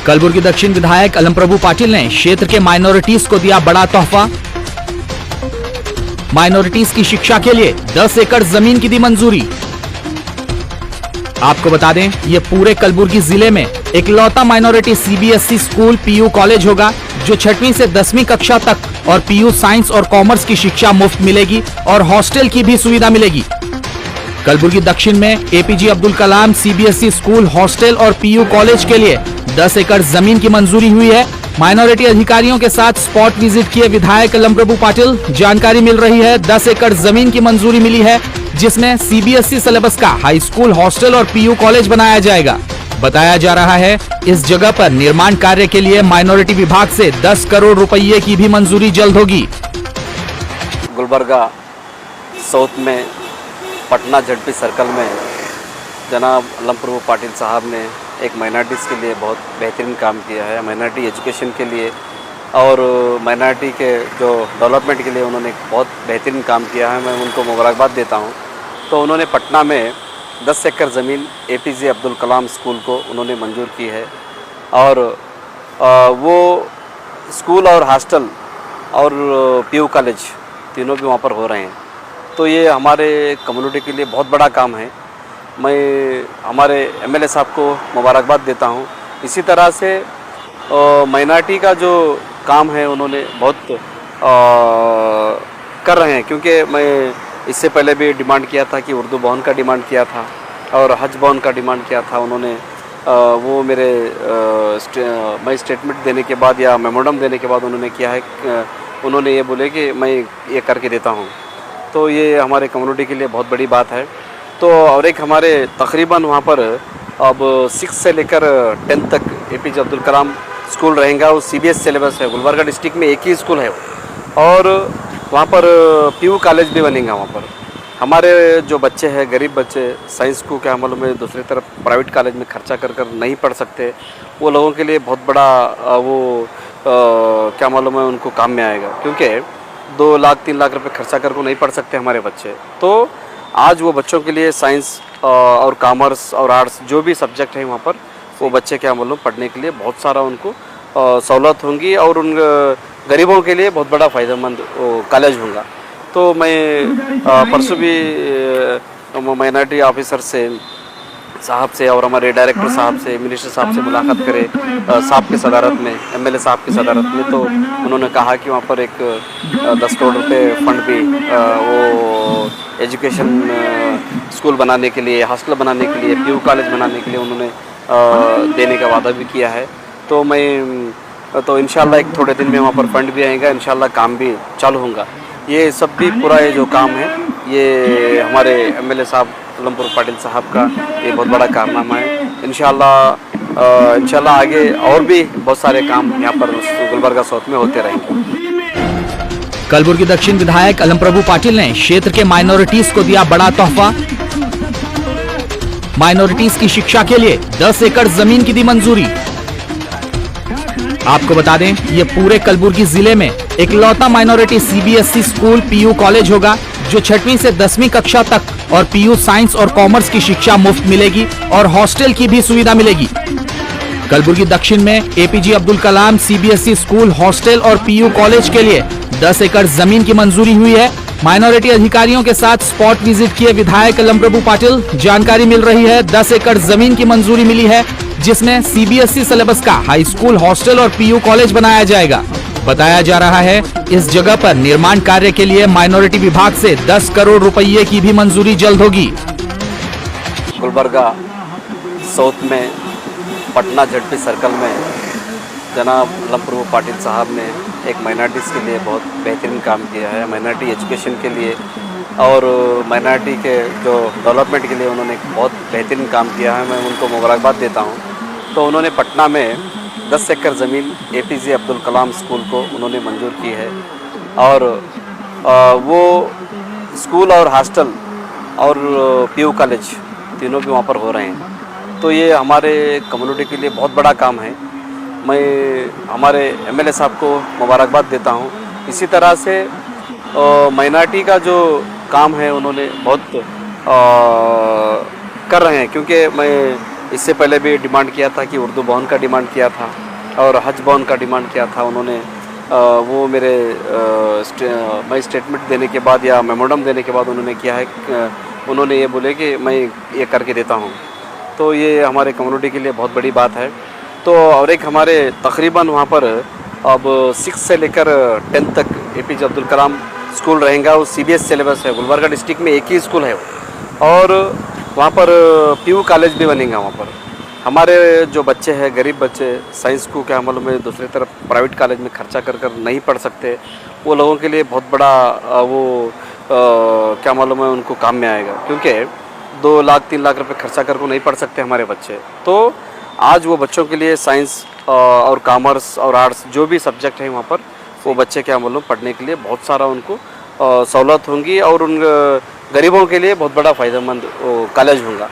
कलबुर्गी दक्षिण विधायक अलमप्रभु पाटिल ने क्षेत्र के माइनॉरिटीज को दिया बड़ा तोहफा। माइनॉरिटीज की शिक्षा के लिए 10 एकड़ जमीन की दी मंजूरी। आपको बता दें, ये पूरे कलबुर्गी जिले में इकलौता minority CBSE school PU college होगा जो 6वीं से 10वीं कक्षा तक और पीयू साइंस और कॉमर्स की शिक्षा मुफ्त मिलेगी और हॉस्टल की भी सुविधा मिलेगी। कलबुर्गी दक्षिण में APJ Abdul Kalam CBSE school hostel और पीयू कॉलेज के लिए 10 एकड़ जमीन की मंजूरी हुई है। माइनॉरिटी अधिकारियों के साथ स्पॉट विजिट किए विधायक अलमप्रभु पाटिल। जानकारी मिल रही है 10 एकड़ जमीन की मंजूरी मिली है जिसमें सीबीएसई सिलेबस का हाई स्कूल हॉस्टल और पीयू कॉलेज बनाया जाएगा। बताया जा रहा है इस जगह पर निर्माण कार्य के लिए माइनॉरिटी विभाग से 10 करोड़ रुपये की भी मंजूरी जल्द होगी। गुलबर्गा साउथ में पटना झड़पी सर्कल में जनाब अलमप्रभु पाटिल साहब ने एक माइनॉरिटीज़ के लिए बहुत बेहतरीन काम किया है। माइनॉरिटी एजुकेशन के लिए और माइनॉरिटी के जो डेवलपमेंट के लिए उन्होंने बहुत बेहतरीन काम किया है। मैं उनको मुबारकबाद देता हूँ। तो उन्होंने पटना में 10 एकड़ ज़मीन एपीजे अब्दुल कलाम स्कूल को उन्होंने मंजूर की है और वो स्कूल और हॉस्टल और पीयू कॉलेज तीनों भी वहाँ पर हो रहे हैं। तो ये हमारे कम्युनिटी के लिए बहुत बड़ा काम है। मैं हमारे एमएलए साहब को मुबारकबाद देता हूँ। इसी तरह से माइनॉरिटी का जो काम है उन्होंने बहुत कर रहे हैं, क्योंकि मैं इससे पहले भी डिमांड किया था कि उर्दू भवन का डिमांड किया था और हज भवन का डिमांड किया था। उन्होंने वो मेरे मैं स्टेटमेंट देने के बाद या मेमोरेंडम देने के बाद उन्होंने किया है, उन्होंने ये बोले कि मैं ये करके देता हूँ। तो ये हमारे कम्युनिटी के लिए बहुत बड़ी बात है। तो और एक हमारे तकरीबन वहाँ पर अब 6 से लेकर 10 तक एपीजे अब्दुल कलाम स्कूल रहेगा। वो सीबीएस सिलेबस है। गुलबर्गा डिस्ट्रिक्ट में एक ही स्कूल है और वहाँ पर पीयू कॉलेज भी बनेगा। वहाँ पर हमारे जो बच्चे हैं, गरीब बच्चे, साइंस को क्या मालूम है दूसरी तरफ प्राइवेट कॉलेज में खर्चा कर नहीं पढ़ सकते, वो लोगों के लिए बहुत बड़ा वो क्या मालूम है उनको काम में आएगा, क्योंकि 2 लाख 3 लाख रुपए खर्चा कर को नहीं पढ़ सकते हमारे बच्चे। तो आज वो बच्चों के लिए साइंस और कॉमर्स और आर्ट्स जो भी सब्जेक्ट है वहाँ पर वो बच्चे क्या मालूम पढ़ने के लिए बहुत सारा उनको सहूलत होंगी और उन गरीबों के लिए बहुत बड़ा फ़ायदेमंद कॉलेज होगा। तो मैं परसों भी माइनॉरिटी ऑफिसर से साहब से और हमारे डायरेक्टर साहब से, मिनिस्टर साहब से मुलाकात करें साहब की सदारत में, एमएलए साहब की सदारत में। तो उन्होंने कहा कि वहाँ पर एक 10 करोड़ रुपए फंड भी वो एजुकेशन स्कूल बनाने के लिए, हॉस्टल बनाने के लिए, पीयू कॉलेज बनाने के लिए उन्होंने देने का वादा भी किया है। तो मैं इंशाल्लाह एक थोड़े दिन में वहाँ पर फंड भी आएगा, इंशाल्लाह काम भी चालू होगा। ये सब भी पूरा ये जो काम है ये हमारे एमएलए साहब अलमप्रभु पाटिल साहब का ये बहुत बड़ा कारनामा है। इंशाल्लाह आगे और भी बहुत सारे काम यहाँ पर गुलबर्गा साउथ में होते रहेंगे। कलबुर्गी दक्षिण विधायक अलमप्रभु पाटिल ने क्षेत्र के माइनॉरिटीज को दिया बड़ा तोहफा। माइनॉरिटीज की शिक्षा के लिए 10 एकड़ जमीन की दी मंजूरी। आपको बता दें, ये पूरे कलबुर्गी जिले में इकलौता minority CBSE school PU college होगा जो 6वीं से 10वीं कक्षा तक और पीयू साइंस और कॉमर्स की शिक्षा मुफ्त मिलेगी और हॉस्टल की भी सुविधा मिलेगी। कलबुर्गी दक्षिण में APJ Abdul Kalam CBSE school hostel और पीयू कॉलेज के लिए 10 एकड़ जमीन की मंजूरी हुई है। माइनॉरिटी अधिकारियों के साथ स्पॉट विजिट किए विधायक अलमप्रभु पाटिल। जानकारी मिल रही है 10 एकड़ जमीन की मंजूरी मिली है जिसमें सीबीएसई सिलेबस का हाई स्कूल हॉस्टल और पीयू कॉलेज बनाया जाएगा। बताया जा रहा है इस जगह पर निर्माण कार्य के लिए माइनॉरिटी विभाग से 10 करोड़ रुपये की भी मंजूरी जल्द होगी। गुलबर्गा साउथ में पटना झड़पी सर्कल में जनाब अलमप्रभु पाटिल साहब ने एक माइनॉरिटीज़ के लिए बहुत बेहतरीन काम किया है। माइनॉरिटी एजुकेशन के लिए और माइनॉरिटी के जो डेवलपमेंट के लिए उन्होंने बहुत बेहतरीन काम किया है। मैं उनको मुबारकबाद देता हूँ। तो उन्होंने पटना में 10 एकड़ ज़मीन एपीजे अब्दुल कलाम स्कूल को उन्होंने मंजूर की है और वो स्कूल और हॉस्टल और पीयू कॉलेज तीनों भी वहाँ पर हो रहे हैं। तो ये हमारे कम्युनिटी के लिए बहुत बड़ा काम है। मैं हमारे एमएलए साहब को मुबारकबाद देता हूँ। इसी तरह से माइनॉरिटी का जो काम है उन्होंने बहुत कर रहे हैं, क्योंकि मैं इससे पहले भी डिमांड किया था कि उर्दू भवन का डिमांड किया था और हज भवन का डिमांड किया था उन्होंने। वो मेरे मैं स्टेटमेंट देने के बाद या मेमोरेंडम देने के बाद उन्होंने किया है, उन्होंने ये बोले कि मैं ये करके देता हूँ। तो ये हमारे कम्युनिटी के लिए बहुत बड़ी बात है। तो और एक हमारे तकरीबन वहाँ पर अब 6 से लेकर 10 तक APJ अब्दुल कलाम स्कूल रहेगा। वो CBS सिलेबस है। गुलबर्गा डिस्ट्रिक्ट में एक ही स्कूल है वो, और वहाँ पर PU कॉलेज भी बनेगा। वहाँ पर हमारे जो बच्चे हैं, गरीब बच्चे, साइंस को क्या मालूम है दूसरी तरफ प्राइवेट कॉलेज में खर्चा कर कर नहीं पढ़ सकते, वो लोगों के लिए बहुत बड़ा क्या मालूम है उनको काम में आएगा, क्योंकि 2 लाख 3 लाख रुपए खर्चा करके नहीं पढ़ सकते हमारे बच्चे। तो आज वो बच्चों के लिए साइंस और कॉमर्स और आर्ट्स जो भी सब्जेक्ट है वहाँ पर, वो बच्चे क्या मालूम पढ़ने के लिए बहुत सारा उनको सहूलत होंगी और उन गरीबों के लिए बहुत बड़ा फ़ायदेमंद कॉलेज होगा।